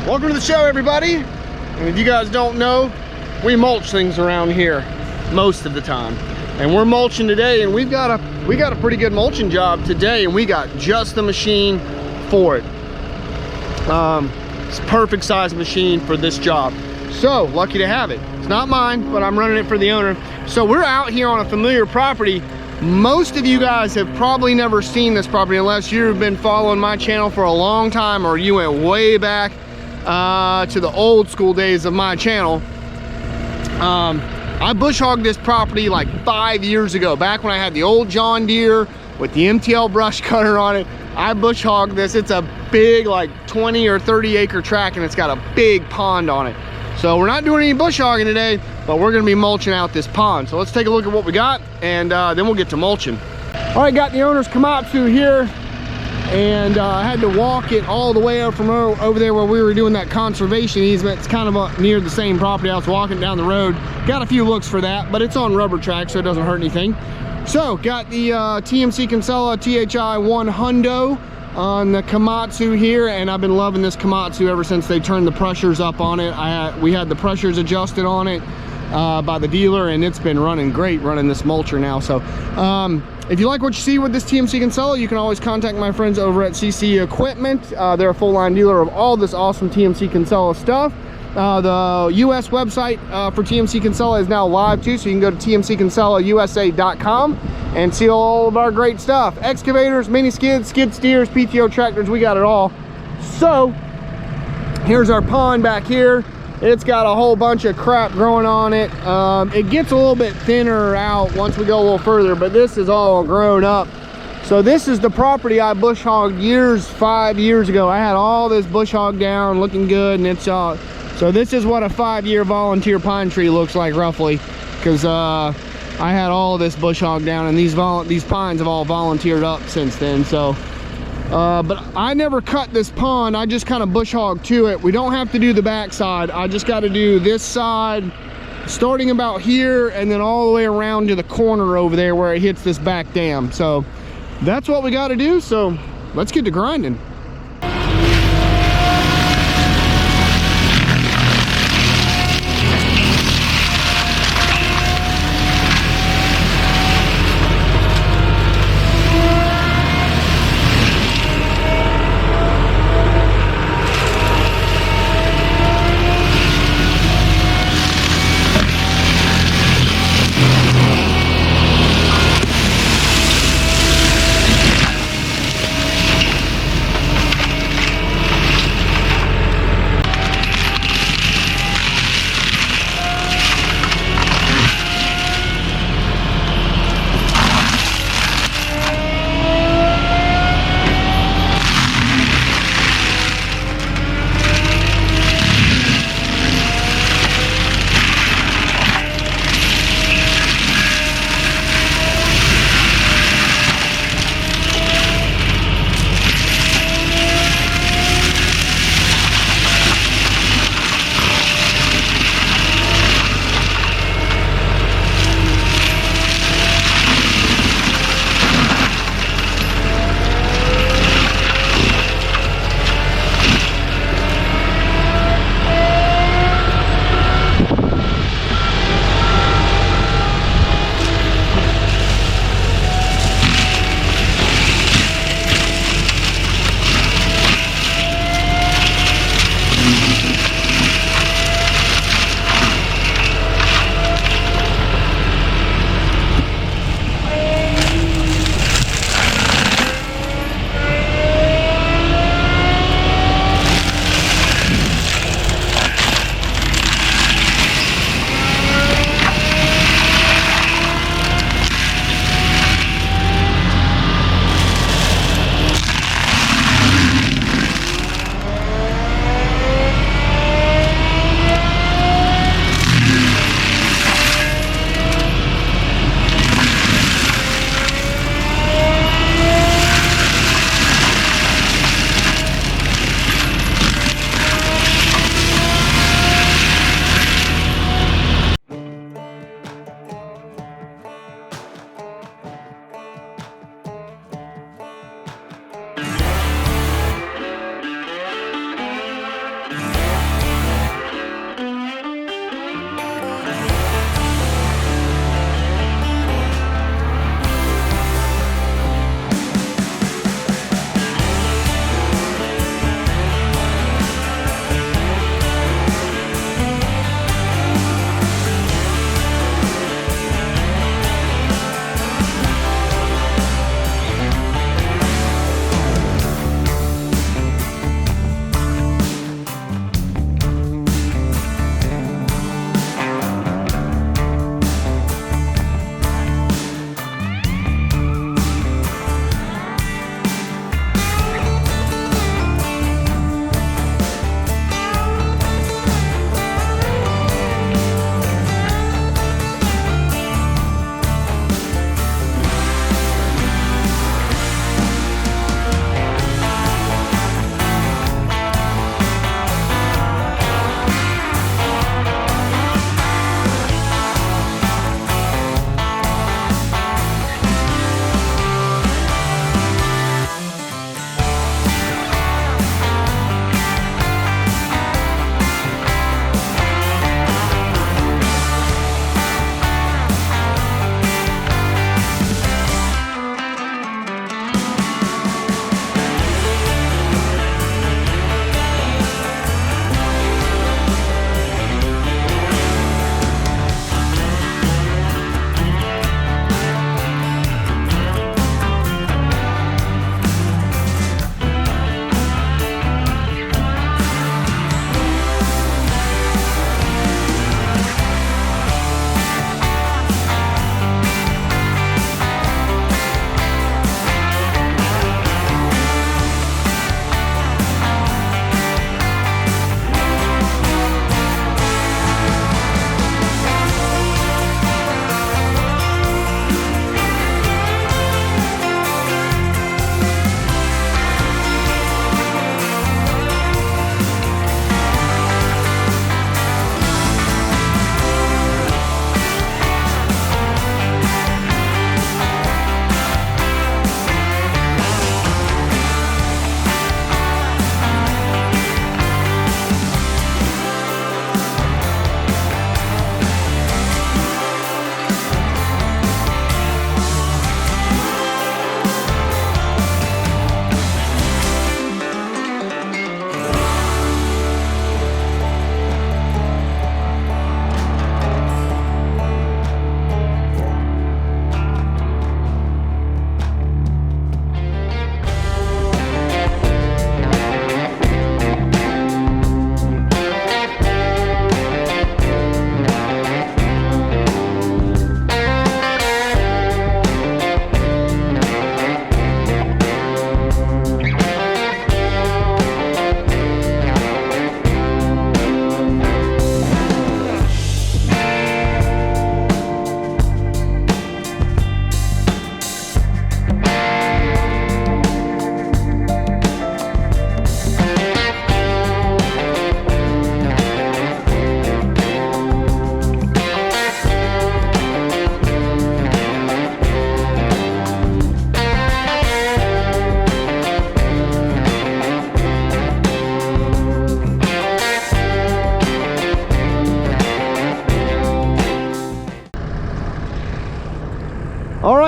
Welcome to the show, everybody. And if you guys don't know, we mulch things around here most of the time. And we're mulching today, and we got a pretty good mulching job today, and we got just the machine for it. It's a perfect size machine for this job. So lucky to have it. It's not mine, but I'm running it for the owner. So we're out here on a familiar property. Most of you guys have probably never seen this property unless you've been following my channel for a long time, or you went way back to the old school days of my channel. I bush hogged this property like 5 years ago, back when I had the old John Deere with the MTL brush cutter on it. I bush hogged this. It's a big, like 20 or 30 acre tract, and it's got a big pond on it. So we're not doing any bush hogging today, but we're gonna be mulching out this pond. So let's take a look at what we got, and then we'll get to mulching. All right, got the owner's Komatsu here, and I had to walk it all the way up from over there where we were doing that conservation easement. It's kind of up near the same property. I was walking down the road. Got a few looks for that, but it's on rubber track, so it doesn't hurt anything. So got the TMC Kinsella THI 1 Hundo on the Komatsu here, and I've been loving this Komatsu ever since they turned the pressures up on it. We had the pressures adjusted on it by the dealer, and it's been running great running this mulcher now. So if you like what you see with this TMC Kinsella, you can always contact my friends over at CC Equipment. They're a full-line dealer of all this awesome TMC Kinsella stuff. The US website for TMC Kinsella is now live too, so you can go to tmckinsellausa.com and see all of our great stuff. Excavators, mini skids, skid steers, PTO tractors, we got it all. So here's our pond back here. It's got a whole bunch of crap growing on it. It gets a little bit thinner out once we go a little further, but this is all grown up. So this is the property I bush hogged 5 years ago. I had all this bush hog down looking good, and it's so this is what a 5-year volunteer pine tree looks like roughly, because I had all this bush hog down, and these pines have all volunteered up since then. So but I never cut this pond. I just kind of bush hog to it. We don't have to do the back side. I just got to do this side starting about here and then all the way around to the corner over there where it hits this back dam. So that's what we got to do. So let's get to grinding.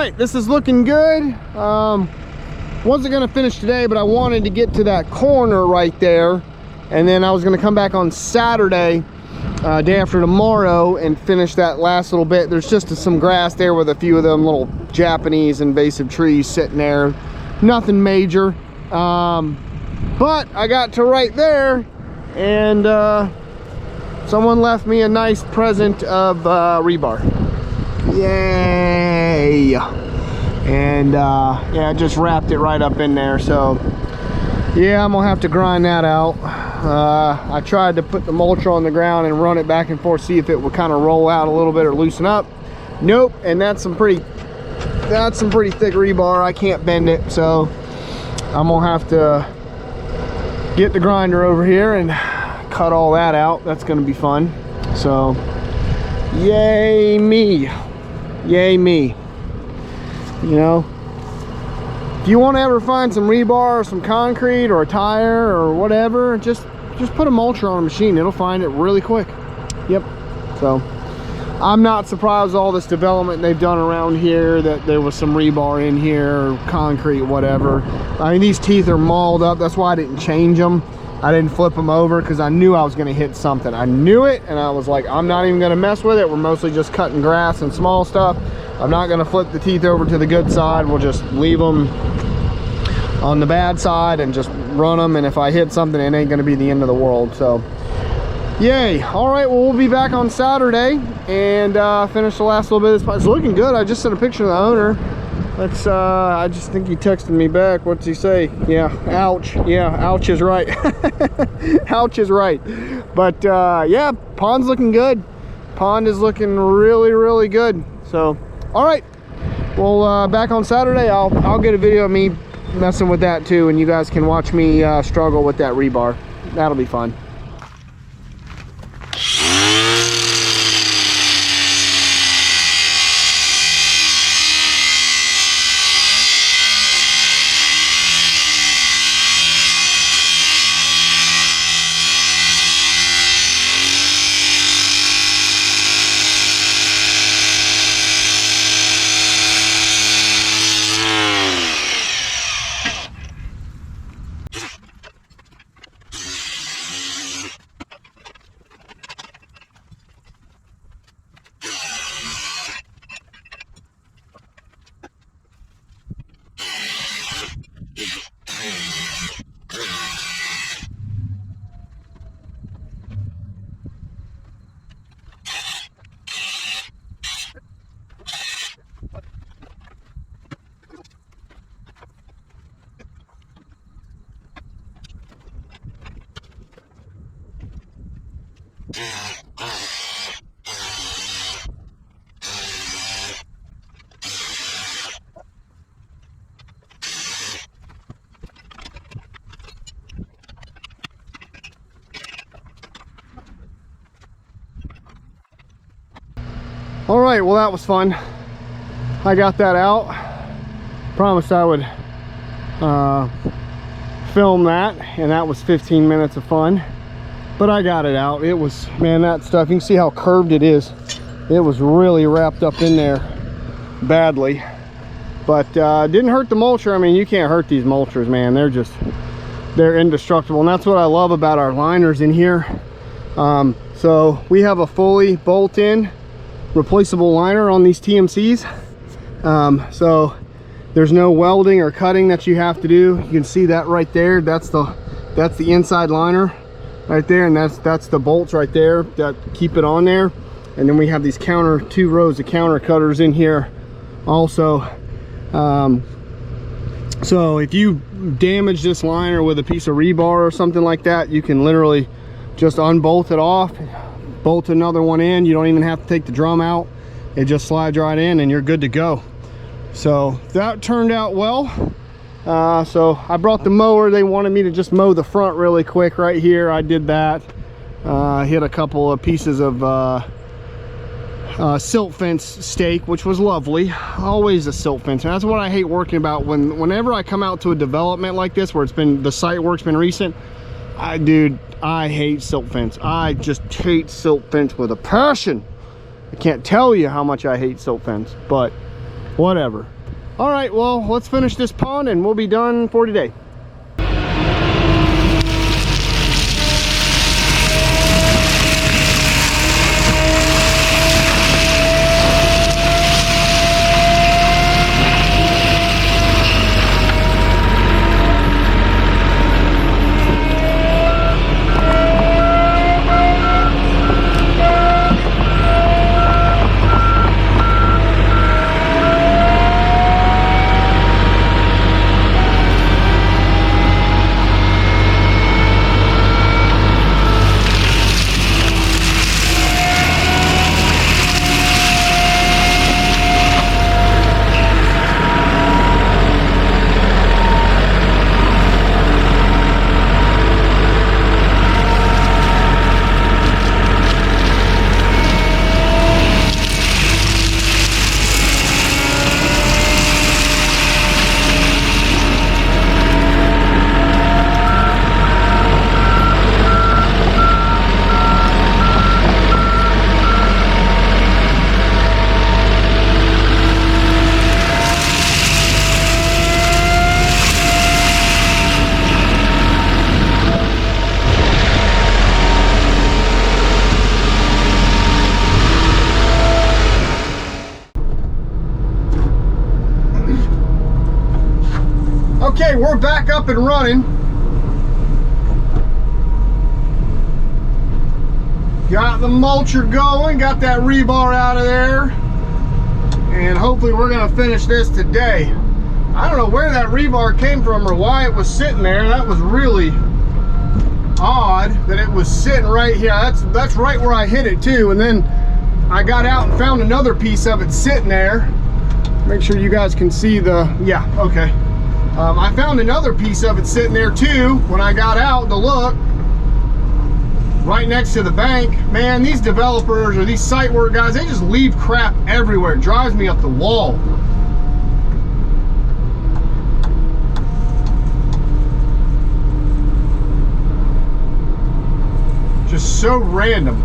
right, this is looking good. Wasn't gonna finish today, but I wanted to get to that corner right there, and then I was gonna come back on Saturday, day after tomorrow, and finish that last little bit. There's just some grass there with a few of them little Japanese invasive trees sitting there. Nothing major, but I got to right there, and someone left me a nice present of rebar. Yay! And yeah, I just wrapped it right up in there. So yeah, I'm gonna have to grind that out. I tried to put the mulcher on the ground and run it back and forth, see if it would kind of roll out a little bit or loosen up. Nope. And that's some pretty thick rebar. I can't bend it, so I'm gonna have to get the grinder over here and cut all that out. That's gonna be fun. So yay me, yay me. You know, if you want to ever find some rebar or some concrete or a tire or whatever, just put a mulcher on a machine. It'll find it really quick. Yep. So I'm not surprised all this development they've done around here, that there was some rebar in here, or concrete, whatever. I mean, these teeth are mauled up. That's why I didn't change them. I didn't flip them over because I knew I was going to hit something. I knew it, and I was like, I'm not even going to mess with it. We're mostly just cutting grass and small stuff. I'm not going to flip the teeth over to the good side. We'll just leave them on the bad side and just run them, and if I hit something, it ain't going to be the end of the world. So yay. All right, well, we'll be back on Saturday and finish the last little bit of this. It's looking good. I just sent a picture of the owner. Let's I just think he texted me back. What's he say? Yeah, ouch. Yeah, ouch is right. Ouch is right. But yeah, pond's looking good. Pond is looking really, really good. So all right, well, back on Saturday, I'll get a video of me messing with that too, and you guys can watch me struggle with that rebar. That'll be fun. All right, well, that was fun. I got that out. Promised I would film that, and that was 15 minutes of fun. But I got it out. It was, man, that stuff, you can see how curved it is. It was really wrapped up in there badly. But didn't hurt the mulcher. I mean, you can't hurt these mulchers, man. They're indestructible. And that's what I love about our liners in here. So we have a fully bolt-in replaceable liner on these TMCs. So there's no welding or cutting that you have to do. You can see that right there. That's the inside liner right there, and that's the bolts right there that keep it on there. And then we have these two rows of counter cutters in here also. So if you damage this liner with a piece of rebar or something like that, you can literally just unbolt it off, bolt another one in. You don't even have to take the drum out. It just slides right in and you're good to go. So that turned out well. So I brought the mower. They wanted me to just mow the front really quick right here. I did that. Hit a couple of pieces of silt fence stake, which was lovely. Always a silt fence, and that's what I hate working about. Whenever I come out to a development like this where the site work's been recent, I hate silt fence. I just hate silt fence with a passion. I can't tell you how much I hate silt fence, but whatever. All right, well, let's finish this pond and we'll be done for today. Okay, we're back up and running. Got the mulcher going, got that rebar out of there, and hopefully we're gonna finish this today. I don't know where that rebar came from or why it was sitting there. That was really odd that it was sitting right here. That's right where I hit it too, and then I got out and found another piece of it sitting there. Make sure you guys can see the, yeah, okay. I found another piece of it sitting there too when I got out to look, right next to the bank. Man, these developers or these site work guys, they just leave crap everywhere. It drives me up the wall. Just so random.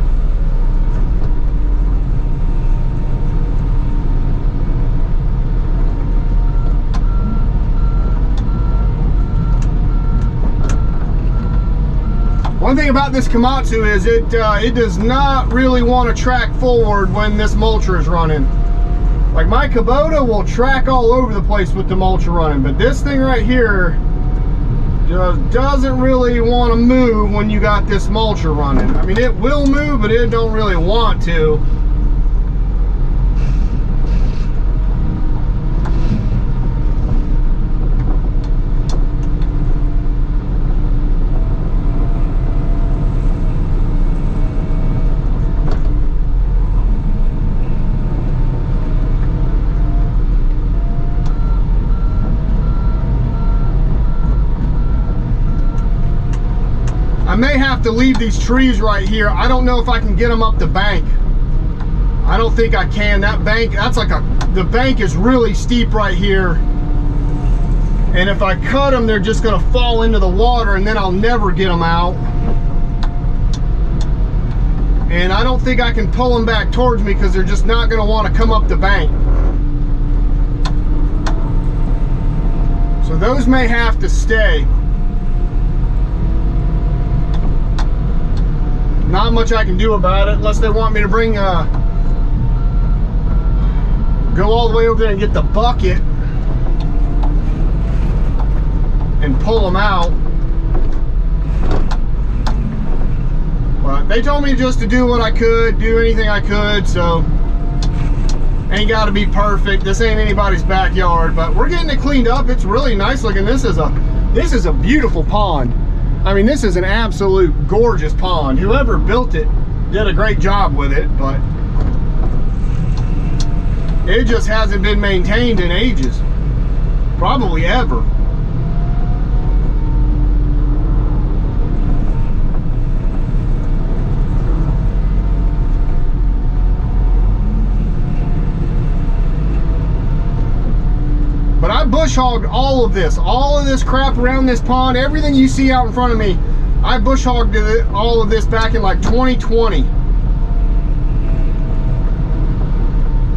One thing about this Komatsu is it does not really want to track forward when this mulcher is running. Like my Kubota will track all over the place with the mulcher running, but this thing right here just doesn't really want to move when you got this mulcher running. I mean, it will move, but it don't really want to. I may have to leave these trees right here. I don't know if I can get them up the bank. I don't think I can. That bank, that's like the bank is really steep right here. And if I cut them, they're just gonna fall into the water and then I'll never get them out. And I don't think I can pull them back towards me because they're just not gonna want to come up the bank. So those may have to stay. Not much I can do about it unless they want me to bring go all the way over there and get the bucket and pull them out. But they told me just to do what I could, do anything I could, so ain't got to be perfect. This ain't anybody's backyard, but we're getting it cleaned up. It's really nice looking. This is a beautiful pond. I mean, this is an absolute gorgeous pond. Whoever built it did a great job with it, but it just hasn't been maintained in ages, probably ever. But I bush hogged all of this crap around this pond, everything you see out in front of me. I bush hogged all of this back in like 2020.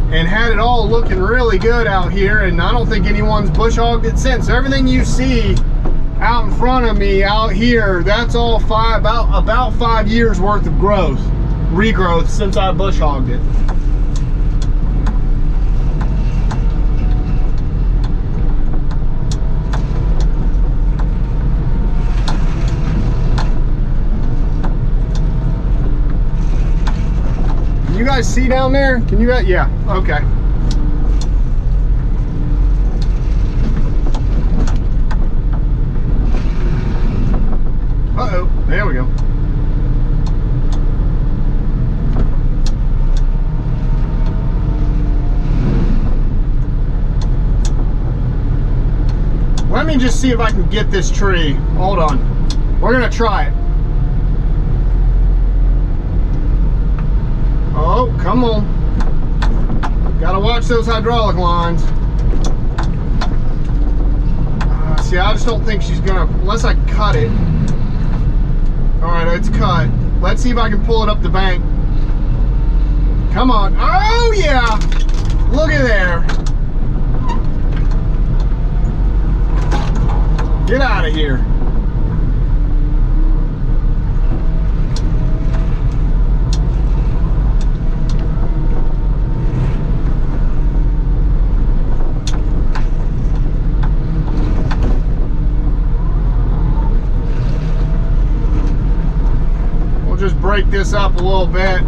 and had it all looking really good out here, and I don't think anyone's bush hogged it since. So everything you see out in front of me out here, that's all about 5 years worth of growth, regrowth, since I bush hogged it. You guys see down there? Can you guys? Yeah, okay. Uh-oh, there we go. Let me just see if I can get this tree. Hold on. We're gonna try it. Oh, come on. Gotta watch those hydraulic lines. See, I just don't think she's gonna, unless I cut it. All right, it's cut. Let's see if I can pull it up the bank. Come on. Oh, yeah. Look at there. Get out of here. Just break this up a little bit.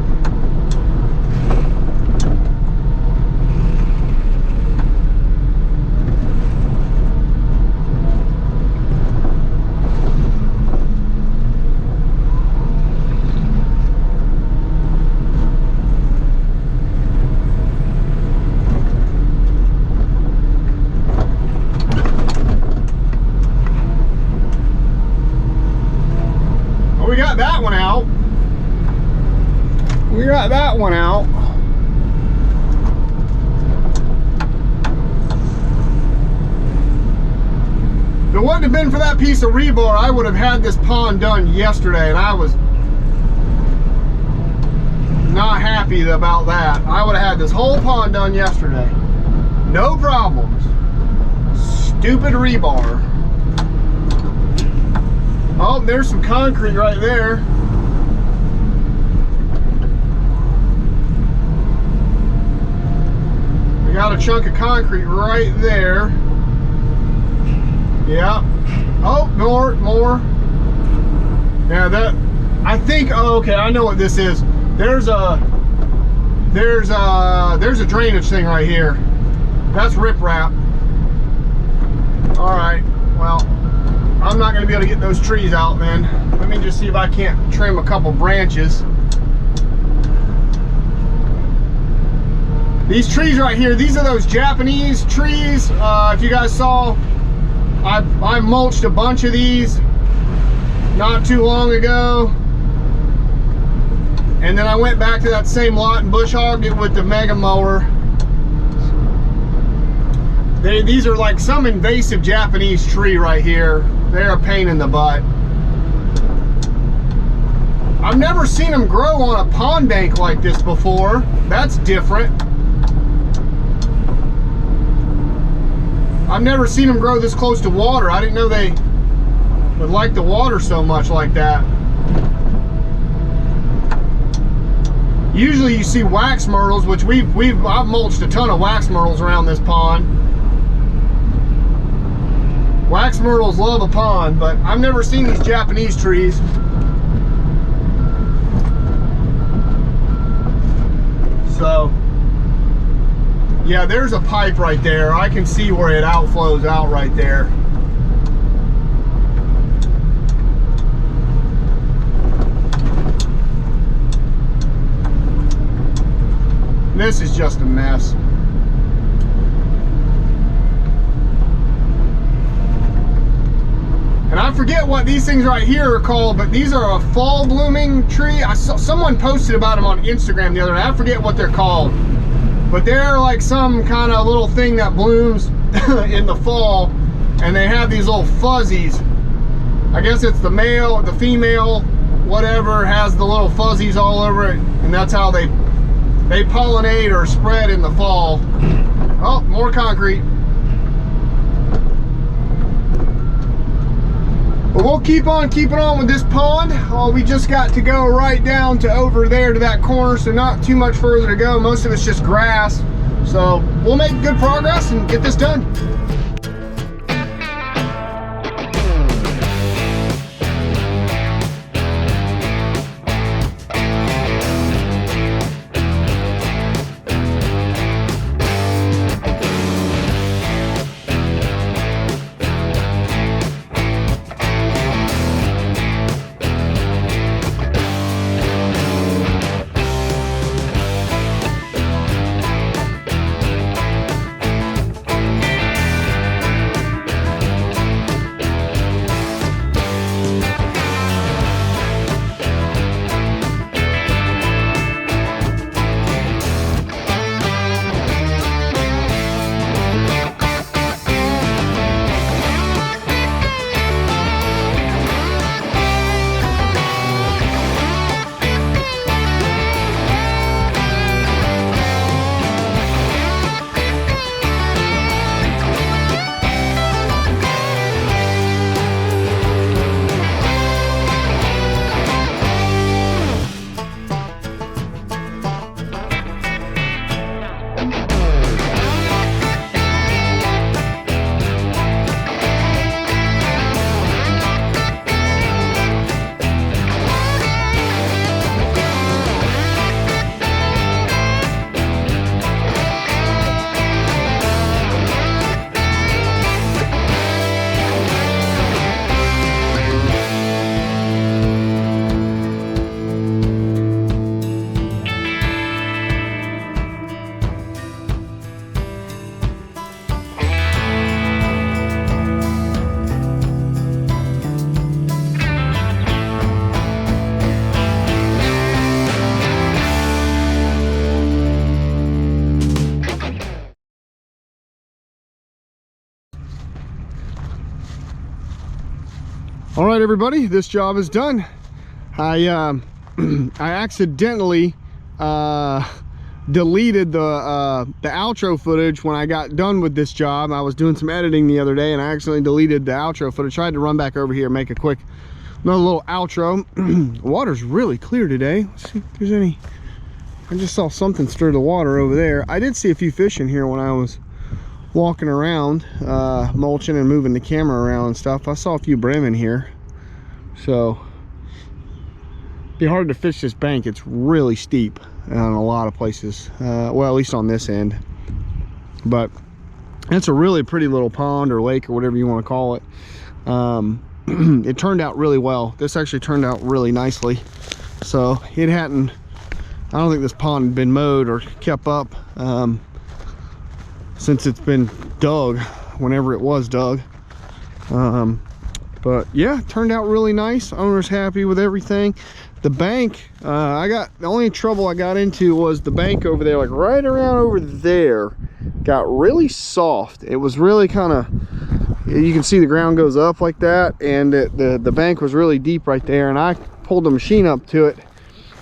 Well, we got that one out. We got that one out. If it wouldn't have been for that piece of rebar, I would have had this pond done yesterday, and I was not happy about that. I would have had this whole pond done yesterday. No problems. Stupid rebar. Oh, there's some concrete right there. We got a chunk of concrete right there. Yeah. Oh, more. Yeah, that, I think, oh, okay, I know what this is. There's a drainage thing right here. That's riprap. All right, well, I'm not gonna be able to get those trees out then. Let me just see if I can't trim a couple branches. These trees right here, these are those Japanese trees. If you guys saw, I mulched a bunch of these not too long ago. And then I went back to that same lot and bush hogged it with the mega mower. These are like some invasive Japanese tree right here. They're a pain in the butt. I've never seen them grow on a pond bank like this before. That's different. I've never seen them grow this close to water. I didn't know they would like the water so much like that. Usually you see wax myrtles, which I've mulched a ton of wax myrtles around this pond. Wax myrtles love a pond, but I've never seen these Japanese trees. So, yeah, there's a pipe right there. I can see where it outflows out right there. This is just a mess. And I forget what these things right here are called, but these are a fall blooming tree. I saw someone posted about them on Instagram the other day. I forget what they're called, but they're like some kind of little thing that blooms in the fall, and they have these little fuzzies. I guess it's the male, the female, whatever, has the little fuzzies all over it, and that's how they they pollinate or spread in the fall. Oh, more concrete. But we'll keep on keeping on with this pond. Oh, we just got to go right down to over there to that corner, so not too much further to go. Most of it's just grass. So we'll make good progress and get this done. All right, everybody, this job is done. I accidentally deleted the outro footage when I got done with this job. I was doing some editing the other day and I accidentally deleted the outro footage. Tried to run back over here and make a quick another little outro. Water's really clear today. Let's see if there's any. I just saw something stir the water over there. I did see a few fish in here when I was walking around, mulching and moving the camera around and stuff. I saw a few brim in here, so it'd be hard to fish this bank. It's really steep in a lot of places, well, at least on this end. But it's a really pretty little pond or lake or whatever you want to call it. It turned out really well. This actually turned out really nicely. So it hadn't, I don't think this pond had been mowed or kept up since it's been dug, whenever it was dug. But yeah, it turned out really nice. Owner's happy with everything. The bank, the only trouble I got into was the bank over there, like right around over there, got really soft. It was really kind of, you can see the ground goes up like that, and the bank was really deep right there, and I pulled the machine up to it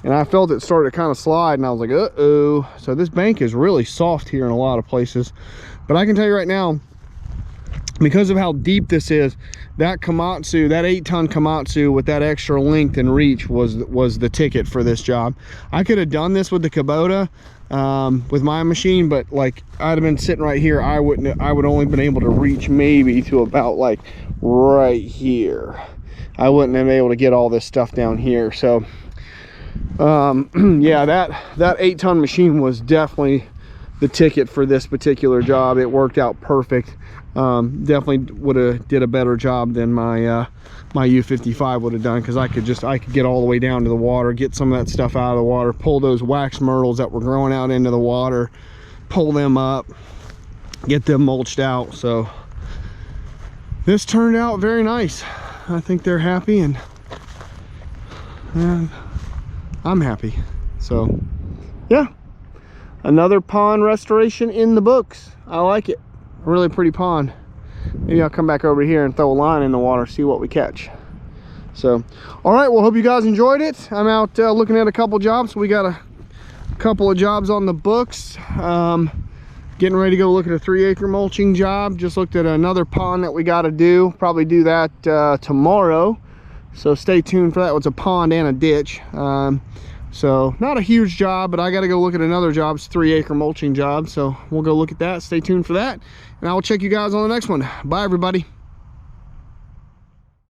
and I felt it started to kind of slide, and I was like, uh-oh. So this bank is really soft here in a lot of places. But I can tell you right now, because of how deep this is, that Komatsu, that 8-ton Komatsu with that extra length and reach was the ticket for this job. I could have done this with the Kubota with my machine, but like I'd have been sitting right here, I would only been able to reach maybe to about like right here. I wouldn't have been able to get all this stuff down here. So yeah, that 8-ton machine was definitely the ticket for this particular job. It worked out perfect. Definitely would have did a better job than my my U55 would have done, because I could get all the way down to the water, get some of that stuff out of the water, pull those wax myrtles that were growing out into the water, pull them up, get them mulched out. So this turned out very nice. I think they're happy, and I'm happy. So yeah, another pond restoration in the books. I like it. A really pretty pond. Maybe I'll come back over here and throw a line in the water, see what we catch. So all right, well, hope you guys enjoyed it. I'm out looking at a couple jobs. We got a couple of jobs on the books. Getting ready to go look at a 3-acre mulching job. Just looked at another pond that we got to do. Probably do that tomorrow. So stay tuned for that. It's a pond and a ditch. So not a huge job, but I got to go look at another job. It's a 3-acre mulching job. So we'll go look at that. Stay tuned for that. And I will check you guys on the next one. Bye, everybody.